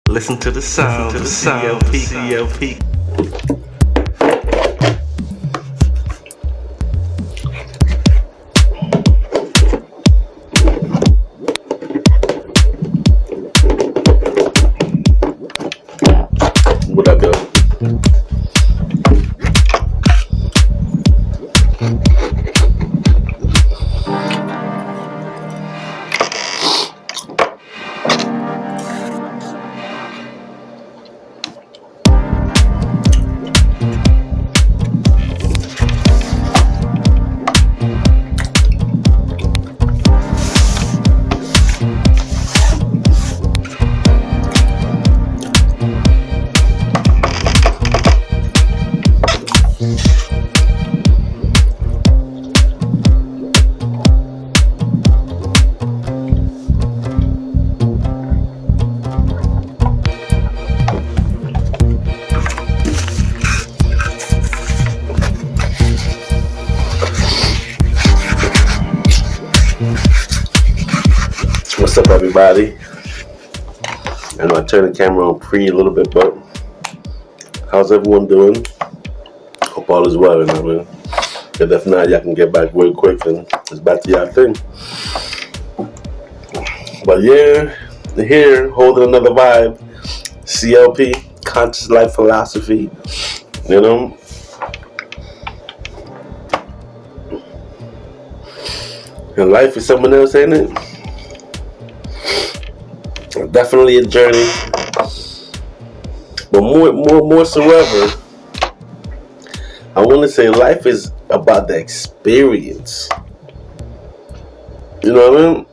Listen to the sound, to the CLP. What up, yo? What's up, everybody? I know I turned the camera on a little bit, but how's everyone doing? Hope all is well, you know what I mean? And if not, y'all can get back real quick and it's back to y'all thing. But yeah, here, holding another vibe. CLP, Conscious Life Philosophy, you know? And life is someone else, ain't it? Definitely a journey, but more so ever, I want to say life is about the experience. You know what I mean?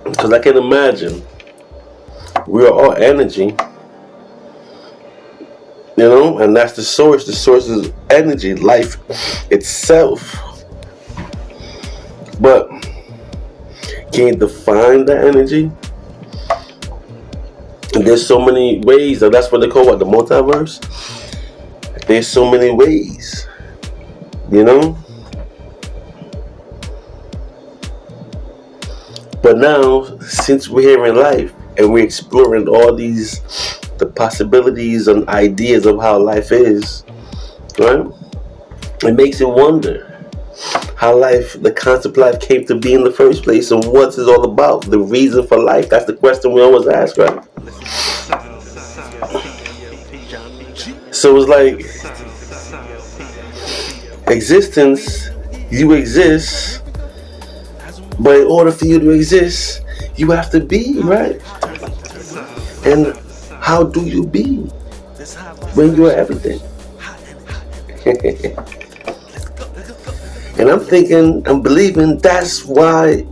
Because I can imagine we are all energy, you know, and that's the source. The source is energy, life itself. But can you define that energy? And there's so many ways, and that's what they call the multiverse. There's so many ways, you know. But now, since we're here in life and we're exploring all the possibilities and ideas of how life is, right? It makes you wonder how life, the concept of life, came to be in the first place, and what it's all about, the reason for life. That's the question we always ask, right? So it's like existence, you exist, but in order for you to exist, you have to be, right? And how do you be when you are everything? And I'm thinking, I'm believing that's why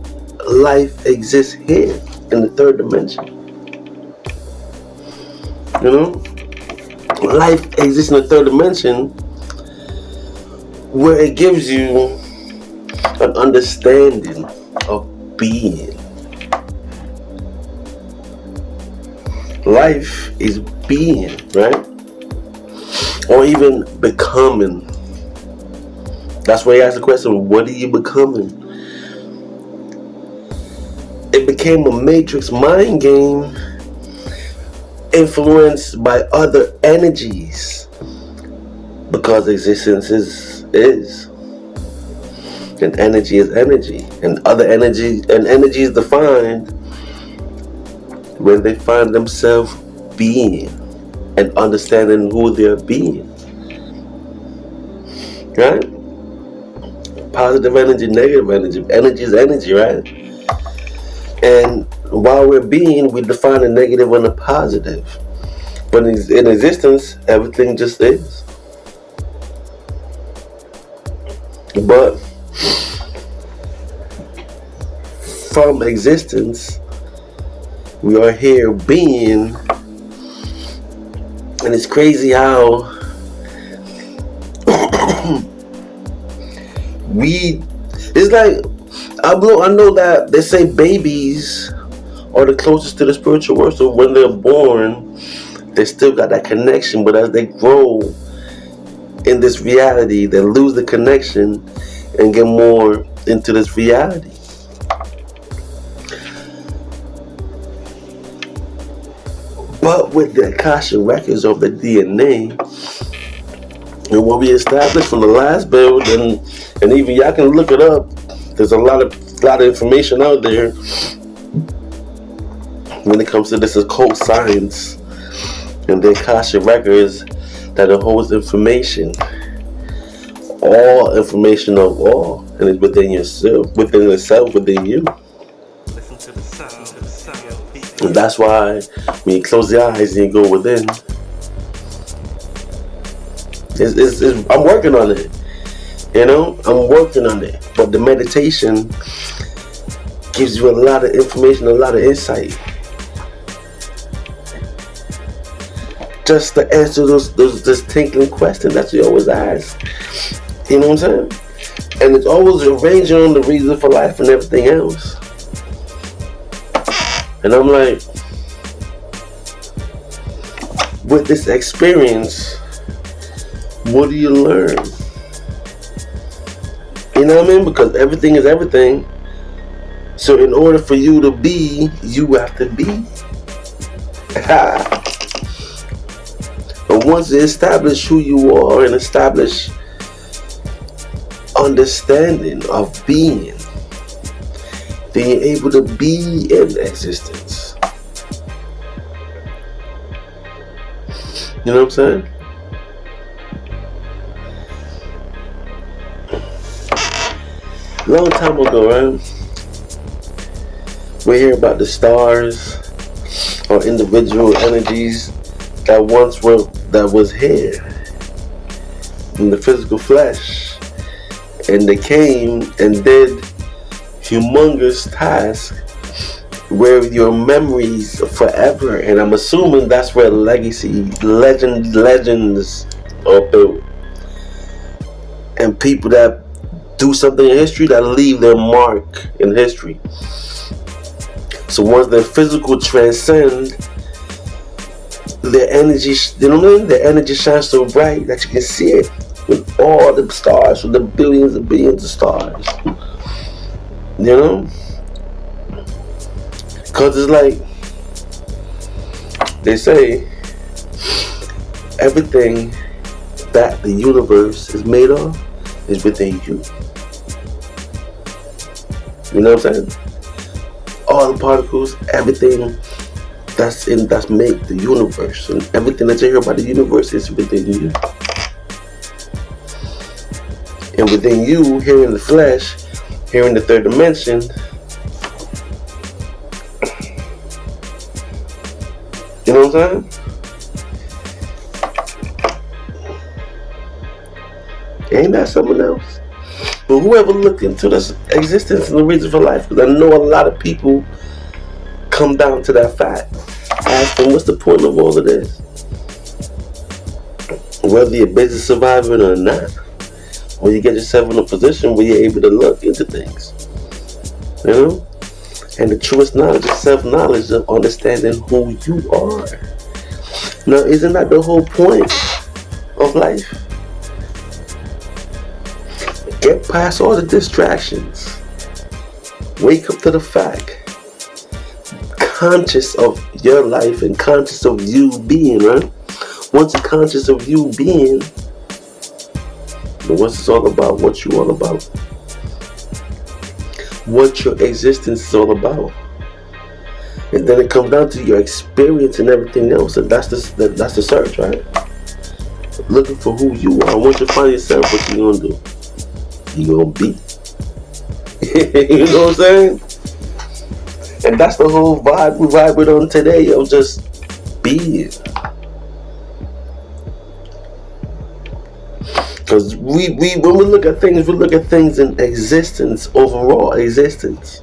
life exists here in the third dimension. You know? Life exists in the third dimension where it gives you an understanding of being. Life is being, right? Or even becoming. That's why you ask the question, what are you becoming? It became a matrix mind game influenced by other energies, because existence is. And energy is energy. And other energy, and energy is defined when they find themselves being and understanding who they're being. Right? Positive energy, negative energy. Energy is energy, right? And while we're being, we define the negative and the positive. But in existence, everything just is. But from existence, we are here being. And it's crazy how it's like, I know that they say babies are the closest to the spiritual world. So when they're born, they still got that connection. But as they grow in this reality, they lose the connection and get more into this reality. But with the Akashic records of the DNA and what we established from the last build, and even y'all can look it up. There's a lot of information out there when it comes to this occult science and the Akashic records that it holds information, all information of all, and it's within yourself, within you. And that's why when you close your eyes and you go within, I'm working on it. I'm working on it. But the meditation gives you a lot of information, a lot of insight. Just to answer those tinkling questions that you always ask. You know what I'm saying? And it's always arranging on the reason for life and everything else. And I'm like, with this experience, what do you learn? You know what I mean? Because everything is everything. So in order for you to be, you have to be. But once you establish who you are and establish understanding of being, then you're able to be in existence. You know what I'm saying? Long time ago, right? We hear about the stars or individual energies that was here in the physical flesh, and they came and did humongous tasks where your memories forever. And I'm assuming that's where legends are built, and people that do something in history that leave their mark in history. So once the physical transcend, their energy, you know what I mean? Their energy shines so bright that you can see it with all the stars, with the billions and billions of stars. You know? Because it's like, they say, everything that the universe is made of is within you. You know what I'm saying? All the particles, everything that's made the universe, and everything that you hear about the universe is within you. And within you, here in the flesh, here in the third dimension, you know what I'm saying? Ain't that something else? But whoever looked into this existence and the reason for life, because I know a lot of people come down to that fact. Ask them, what's the point of all of this? Whether you're busy surviving or not, when you get yourself in a position where you're able to look into things, you know? And the truest knowledge is self-knowledge of understanding who you are. Now, isn't that the whole point of life? Get past all the distractions. Wake up to the fact. Conscious of your life and conscious of you being, right? Once you're conscious of you being, then what's it's all about? What you all about? What your existence is all about? And then it comes down to your experience and everything else, and that's the search, right? Looking for who you are. Once you find yourself, what you gonna do? You gonna be. You know what I'm saying? And that's the whole vibe we vibe with on today, of just being. Because when we look at things, we look at things in existence, overall existence.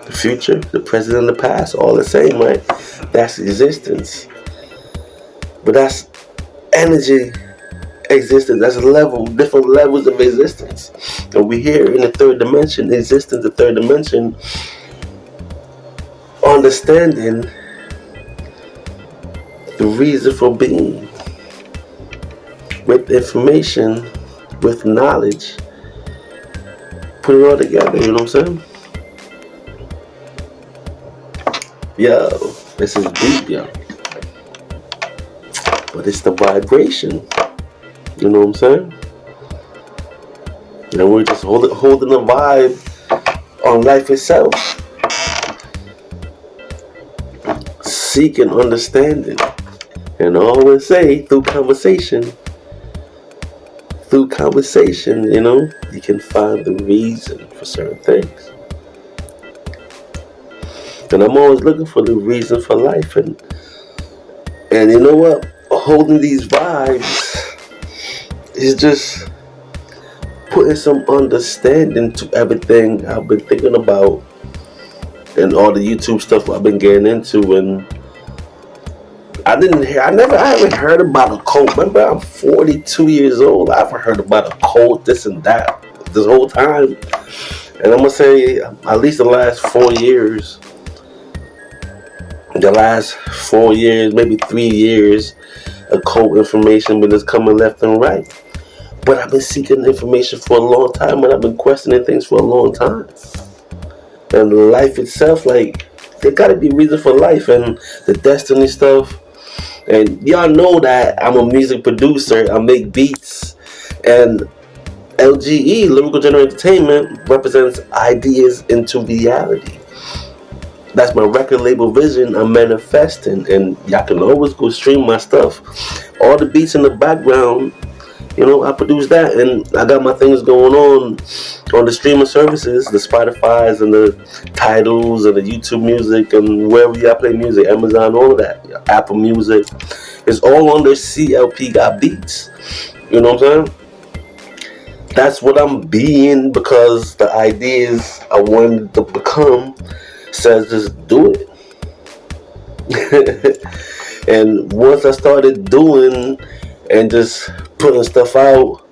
The future, the present, and the past, all the same, right? That's existence. But that's energy existence. That's different levels of existence. And we here in the third dimension, existence, the third dimension, understanding the reason for being. With information, with knowledge, put it all together, you know what I'm saying? Yo, this is deep, yo. But it's the vibration. You know what I'm saying? And we're just holding the vibe on life itself. Seeking understanding. And I always say, through conversation, you know, you can find the reason for certain things. And I'm always looking for the reason for life. And you know what? Holding these vibes is just putting some understanding to everything I've been thinking about and all the YouTube stuff I've been getting into. And I haven't heard about a cult. Remember, I'm 42 years old. I haven't heard about a cult, this and that, this whole time. And I'm gonna say, at least the last 4 years, maybe 3 years, occult information been just coming left and right. But I've been seeking information for a long time, and I've been questioning things for a long time. And life itself, like, there gotta be a reason for life, and the destiny stuff. And y'all know that I'm a music producer. I make beats, and LGE, Lyrical General Entertainment, represents ideas into reality. That's my record label vision. I'm manifesting, and y'all can always go stream my stuff. All the beats in the background, you know, I produce that, and I got my things going on the streaming services, the Spotify's and the Titles and the YouTube Music and wherever y'all play music, Amazon, all of that, Apple Music. It's all under ClpgotBeats. You know what I'm saying? That's what I'm being, because the ideas I wanted to become says just do it. And once I started doing and just putting stuff out,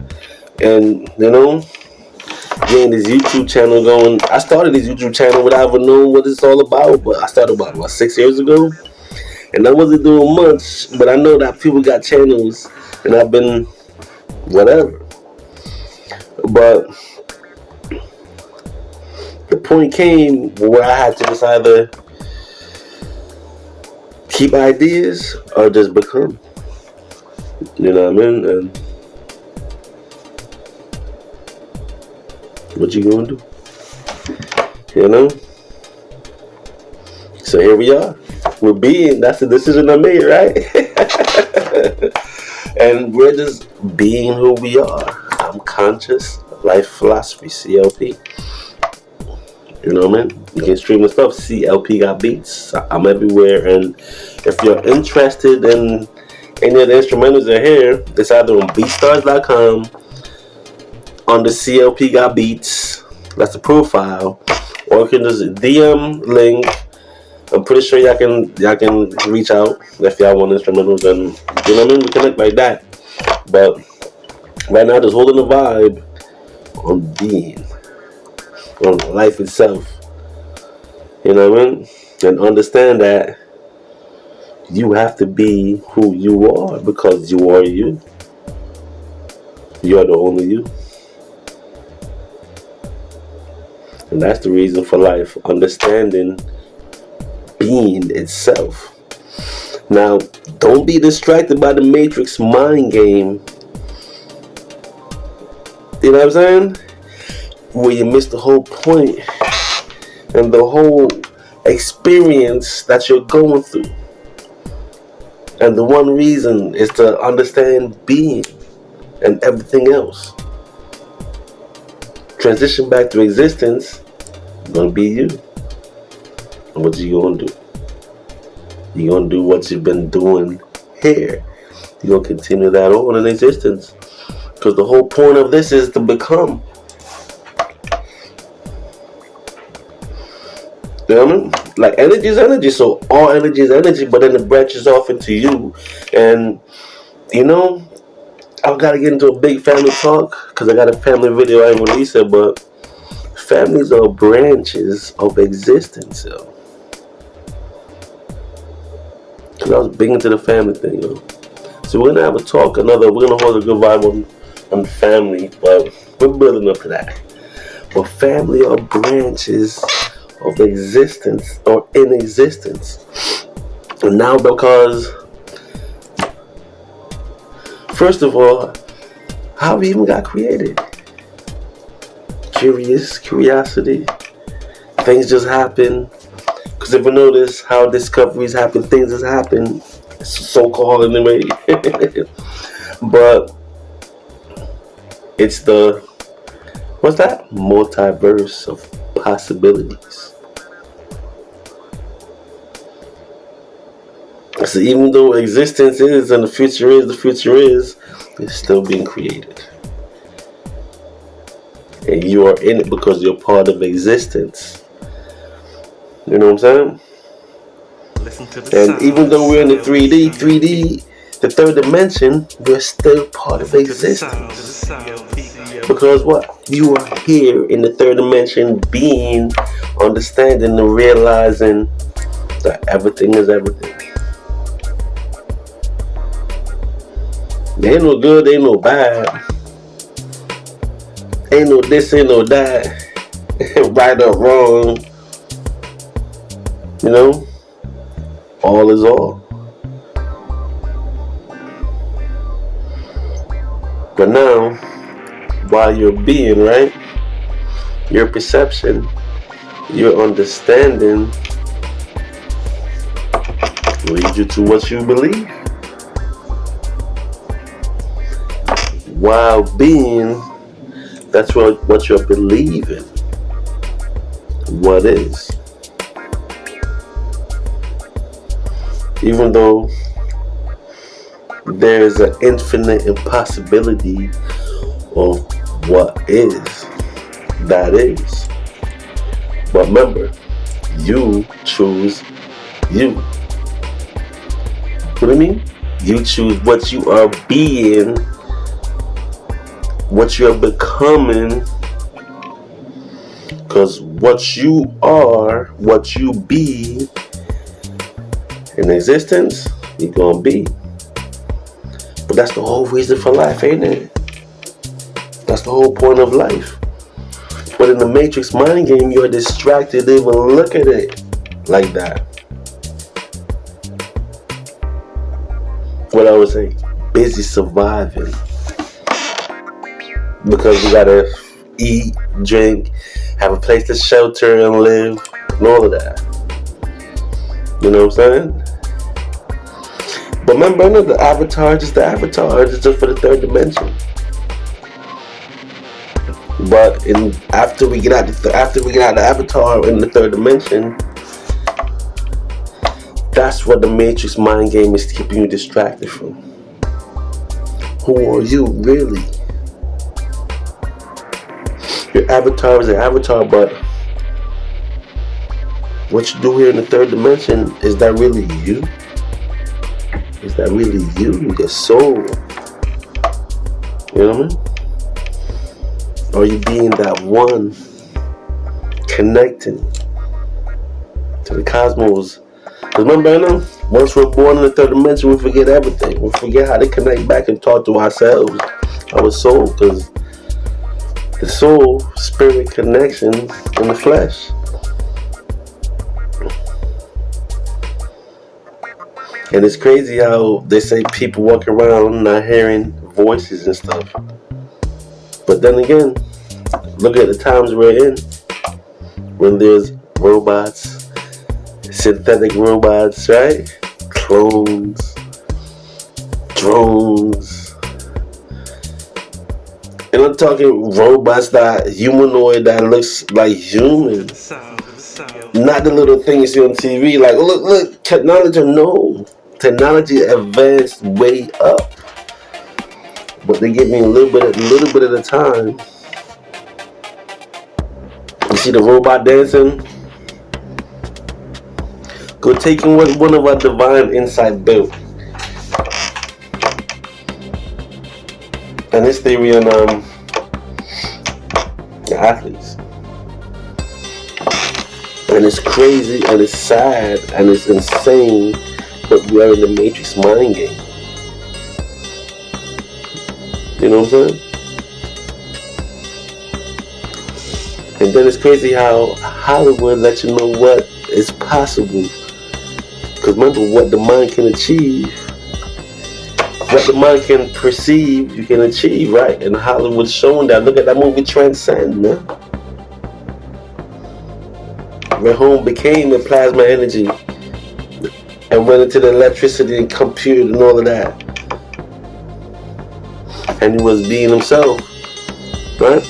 and you know, getting this YouTube channel going. I started this YouTube channel without even knowing what it's all about, but I started about 6 years ago, and I wasn't doing much, but I know that people got channels, and I've been whatever. But the point came where I had to just either keep ideas or just become. You know what I mean? And what you gonna do? You know? So here we are. We're being, that's the decision I made, right? And we're just being who we are. I'm conscious, life philosophy, CLP. You know what I mean? You can stream the stuff, ClpgotBeats. I'm everywhere. And if you're interested in any of the instrumentals are here, it's either on beatstars.com, on the ClpgotBeats, that's the profile, or you can just DM link. I'm pretty sure y'all can reach out if y'all want instrumentals, and you know what I mean, we connect like that. But right now, just holding the vibe on being, on life itself. You know what I mean? And understand that you have to be who you are, because you are you. You are the only you. And that's the reason for life. Understanding being itself. Now, don't be distracted by the Matrix mind game. You know what I'm saying? Where you miss the whole point and the whole experience that you're going through. And the one reason is to understand being and everything else. Transition back to existence, gonna be you. And what you gonna do? You're gonna do what you've been doing here. You're gonna continue that on in existence. Because the whole point of this is to become. You know what I mean? Like, energy is energy, so all energy is energy, but then it branches off into you. And, you know, I've got to get into a big family talk, because I got a family video I ain't released it, but families are branches of existence, yo. Because I was big into the family thing, yo. So we're going to have a talk, we're going to hold a good vibe on family, but we're building up to that. But family are branches of existence or in existence. And now, because, first of all, how we even got created? Curiosity. Things just happen. Because if you notice how discoveries happen, things just happen, so-called in the way. But it's the, what's that? Multiverse of possibilities. So even though existence is and the future is, it's still being created. And you are in it because you're part of existence. You know what I'm saying? And even though we're in the 3D, the third dimension, we're still part of existence. Because what? You are here in the third dimension, being, understanding, and realizing that everything is everything. There ain't no good, ain't no bad. Ain't no this, ain't no that. Right or wrong. You know? All is all. But now, while you're being, right? Your perception, your understanding leads you to what you believe. While being, that's what you're believing. What is. Even though there's an infinite impossibility of what is, that is. But remember, you choose you. What do you mean? You choose what you are being, what you are becoming, because what you are, what you be in existence, you're gonna be. But that's the whole reason for life, ain't it? That's the whole point of life. But in the Matrix mind game, you're distracted to even look at it like that. What I would say, busy surviving. Because you gotta eat, drink, have a place to shelter and live, and all of that. You know what I'm saying? But remember, the avatar is just the avatar. It's just for the third dimension. But after we get out the avatar in the third dimension, that's what the Matrix mind game is keeping you distracted from. Who are you really? Your avatar is an avatar, but what you do here in the third dimension, is that really you? Is that really you? Your soul? You know what I mean? Are you being that one, connecting to the cosmos? Because remember, once we're born in the third dimension, we forget everything. We forget how to connect back and talk to ourselves, our soul, because the soul, spirit connection in the flesh. And it's crazy how they say people walk around not hearing voices and stuff. But then again, look at the times we're in. When there's robots, synthetic robots, right? Clones, drones. And I'm talking robots that humanoid that looks like human. Not the little thing you see on TV, like, look, technology, no. Technology advanced way up. But they give me a little bit at a time. You see the robot dancing? Go taking what one of our divine insight built. And this theory on the athletes. And it's crazy and it's sad and it's insane, but we are in the Matrix mind game. You know what I'm saying? And then it's crazy how Hollywood lets you know what is possible. Because remember, what the mind can achieve, what the mind can perceive, you can achieve, right? And Hollywood's showing that. Look at that movie Transcend, man. Where home became a plasma energy and went into the electricity and computer and all of that. And he was being himself, right?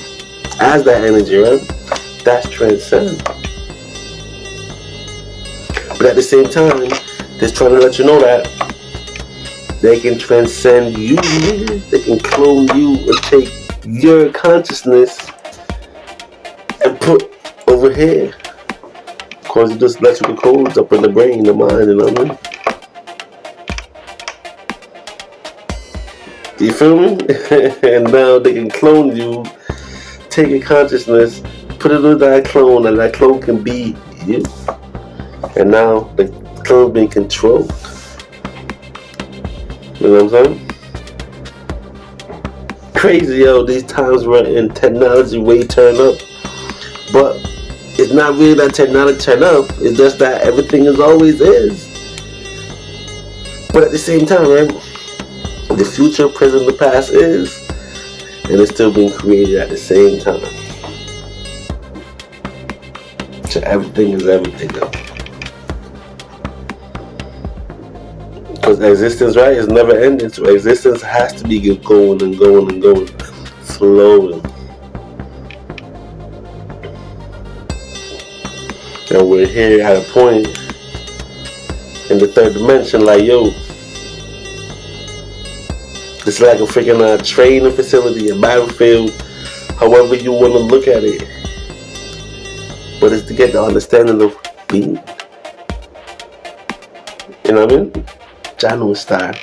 As that energy, right? That's Transcend. But at the same time, they're trying to let you know that they can transcend you, they can clone you and take your consciousness and put over here. Cause it just electrical codes up in the brain, the mind, you know what I mean? You feel me? And now they can clone you, take your consciousness, put it in that clone, and that clone can be you. And now the clone being controlled. You know what I'm saying? Crazy, yo, these times we're in, technology way turn up. But it's not really that technology turn up, it's just that everything is always is. But at the same time, right? The future, present, the past is, and it's still being created at the same time. So everything is everything, though. Because existence, right, is never ending. So existence has to be going and going and going, flowing. And we're here at a point in the third dimension, like, yo, it's like a freaking training facility, a battlefield, however you want to look at it. But it's to get the understanding of being. You know what I mean? Janu style.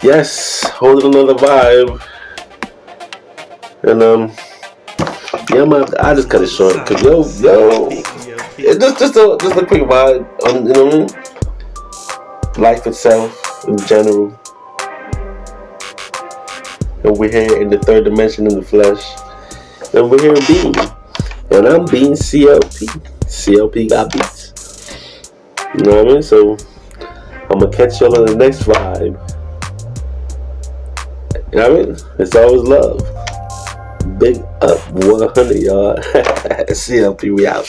Yes, holding another vibe. And yeah, man, I just cut it short because yo, it's just a quick vibe on, you know what I mean? Life itself in general. And we're here in the third dimension in the flesh. And we're here being. And I'm being CLP. CLP got beats. You know what I mean? So I'm gonna catch y'all on the next vibe. You know what I mean? It's always love. Big up 100, y'all. CLP, we out.